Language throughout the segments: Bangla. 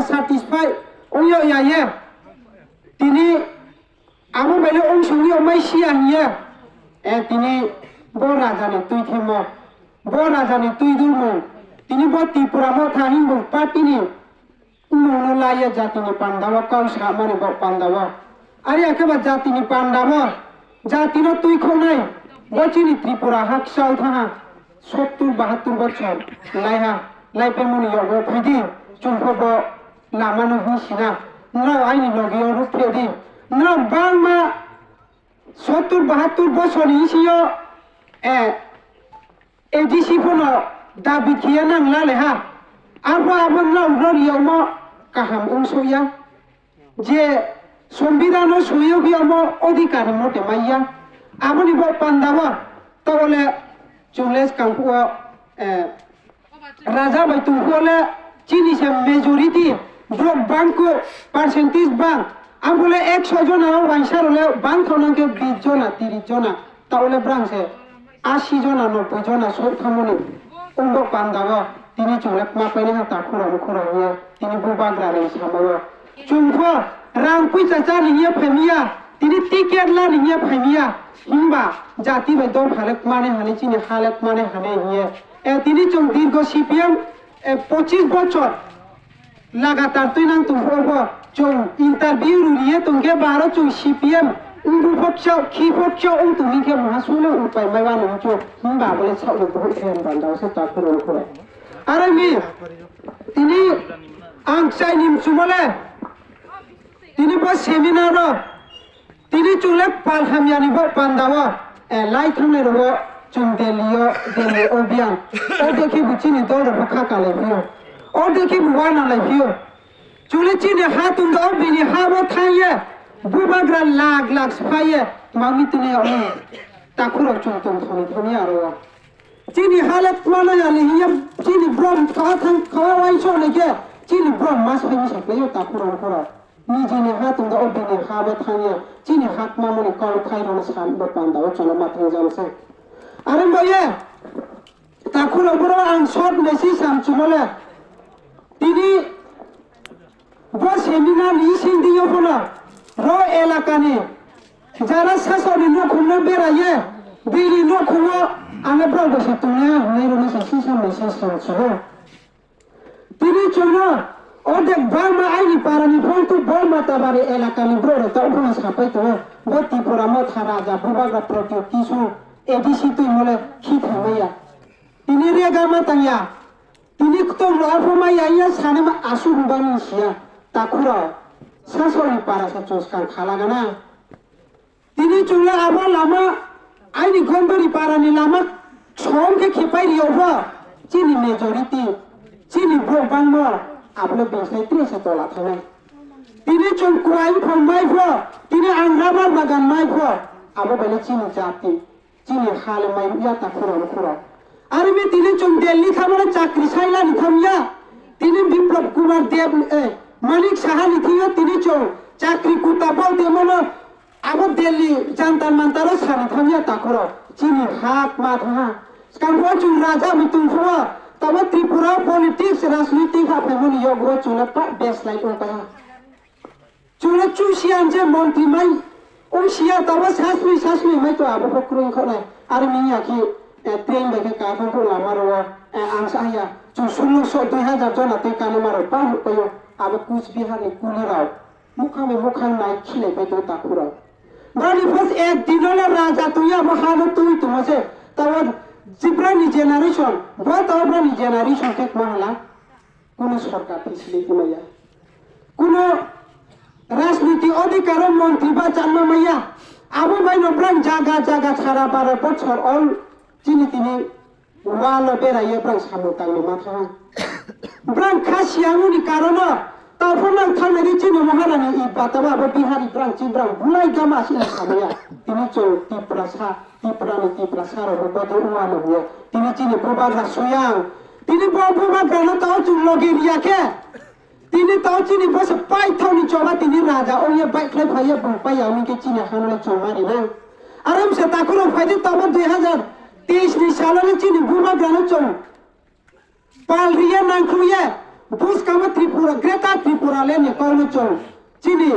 satisfy oyo ya ye tini amo bele ong sungi omai sia hiya tini bo raja ni tui themo bo raja ni tui dulmo tini bo Tripura mo thahin bo party ni uno laya jati ni Pandawa kau samane bo Pandawa ari akaba jati ni Pandawa jati no tui khonai bo chini Tripura hak sau tha 70-72 বছর লাইহা লাইপে মনি yogo phidi chungpho lamano hisina no aini logio rupedi no bangma 70-72 বছর isiyo edisi phono dabi kia nang la leha aba abon no roriyo mo kaham unsoya je সংবিধান সহযোগী mo অধিকার মোটে মাইয়া আপনি bo Pandawa tole Chules Kampua Raja Baitungole Chini se majority drop banko percentage bank ambole 100 jona wansarole bank thonanke 20 jona 30 jona taole branche 80 jona 90 jona সব থামনি উন্ড Pandawa তিনি চুলে মা পাইনে হাতা খরানো তিনি বুবাগ্রা রে সামাও চুমফো রাং পয়সা চালিয়ে ফেমিয়া তিনি টিকেট লা নিয়ে ফেমিয়া হিমবা জাতি বাই দম হালেক মানে হানি চিনি হালেক মানে হানে হিয়ে তিনি চং দীর্ঘ সিপিএম 25 বছর লাগাতার তুই নাং তুম হবো চং ইন্টারভিউ রুলিয়ে তুমকে 12 চং সিপিএম উঙ্গু ফকচাও খি ফকচাও উং তুমি কে মহাসুলে উপায় মাইবা নং চং হিমবা বলে ছাও বহুত ফেন বান্দাও সে তা করে করে আরে মি তিনি আং চাইনিম সুমলে তিনি বা সেমিনার তিনি চুলে পালহামিয়ানি bo Pandawa লাই থামলে রো চুম দেলিও দেলি অভিয়ান ও দেখি বুচিনি দল রখা কালে ভিও ও দেখি বুয়ানা লাই ভিও চুলে চিনি হাতুন দ বিনি হাবো থাইয়ে বুবাগ্রা লাখ লাখ ফাইয়ে মামি তুনে আমি তাকুরো চুম তুম থনি থনি আরো চিনি হালত মানে আলি হিয়া চিনি ব্রম খাওয়া থাং খাওয়া ওয়াইছো লেগে চিনি ব্রম মাস ফাইনি সাকলেও তাকুরো করো নিজেনি হাতুন দ বিনি হাবো থাইয়ে চিনি হাত মামনি কল খাইরো সান bo Pandawa চলো মাথা জামছে আরে ভাইয়া তাকুরো বড় আং শর্ট মেসেজ সামচুমলে তিনি bo সেমিনার নিসিং দিও বলা র এলাকানি যারা শাসনি নখুনো বেরায়ে বিলি নখুনো আমি ব্রগ সেতুনে হইরো না সিসা মেসেজ সামচুলো তিনি চলো অর্ধেক বার্মা আইনি পারানি ফন্টু বর্মা তাবারে এলাকানি ব্রোরে তা উপনা সাপাই তো bo Tripura mo tharaja bubaga protyo kisu edisi তুই মলে কি থামাইয়া তিনি রেগা মাতাইয়া তিনি তো রফমাইয়া ইয়া সানেমা আসু বানি সিয়া তাকুরা শাসনি পারাসা চোসকান খালাগানা তিনি চুলে আবার লামা আইনি গন্ডরি পারানি লামা ছমকে খেপাই রিওবা চিনি মেজরিটি চিনি ব্রবাংম আপনি বেসাই 30 তোলা থামে তিনি চুল কুয়াই ফমাই ফ তিনি আংরাবার বাগান মাই ফ আবো বলে চিনি জাতি চিনি হালে মাই ইয়া তাকুরা আর মে তিনি চুল দিল্লি থামলে চাকরি ছাইলা নিথামিয়া তিনি বিপ্লব কুমার দেব মানিক সাহা নিথিয়া তিনি চুল চাকরি কুতা বলতে মনো আবো দিল্লি জানতার মানতারো সানি থামিয়া তাকুরা চিনি হাত মাথা কাম্পো চুল রাজা মিতুং ফ তবে ত্রিপুরা পলিটিক্স রাজনীতিক হাফেমনি যোগ চুলে বেসলাইন উপায় চুলে চুসিয়ান যে মন্ত্রী মাই ওসিয়া তবে শাসমি মাই তো আবো ফক্রুং খনাই আর মিয়া কি ট্রেন দেখে কাফন তো লামারো আংসায়া চু 1600-2000 জনাতে কানে মারো পা হইও আবো কুচবিহারে কুলিরাও মুখামে নাই খিলে বেতো তাকুরা বানি ফাস এক দিনলে রাজা তুই আবো হানো তুই তোমাছে তবে জিব্রানি জেনারেশন বতব্রানি জেনারেশন কে মাহলা কোন সরকার ফেসিলিটি মাইয়া কোন রাজনীতি অধিকার মন্ত্রী বা চান্না মাইয়া আবো বাইনো ব্রাং জাগা ছাড়া 12 বছর অল চিনি তিনি ওয়াল বেরাইয়ে ব্রাং সামুতাংনি মাথা ব্রাং খাসিয়াঙ্গুনি কারণ তারপর নাং থামেরি চিনি মহারানী ই বাতাবা বিহারি ব্রাং চিব্রাং বুলাই গামাসি সামাইয়া তিনি চৌ টিপ্রা সারো বদে ওয়াল হইয়া তিনি চিনি বুবাগ্রা সুয়াং তিনি বুবাগ্রা না তাও চুল লগে রিয়াকে তিনি তাও চিনি বসে পাই থাউনি চবা তিনি রাজা ওয়ে বাইক লাই ভাইয়া বুপাই আমি কে চিনি হানলে চমারি না আরাম সে তাকুলো ফাইদে তবে 2023 নি সালে চিনি বুবাগ্রা না চৌ পাল Riya নাংখুয়ে buskama Tripura Greta Tripura leni kaunu chong chini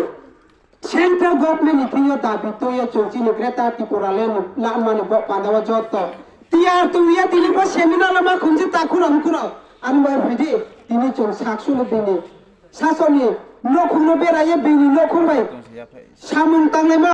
central government ni thiyo dabi to ya chong chini Greta Tripura leni la mane bo pandawa jotto tiar tu ya tini bo seminar lama khunji takura mukura anba bidi tini chong saksu le bini sasoni no khungno beraye bini no khumbai samung tangle ma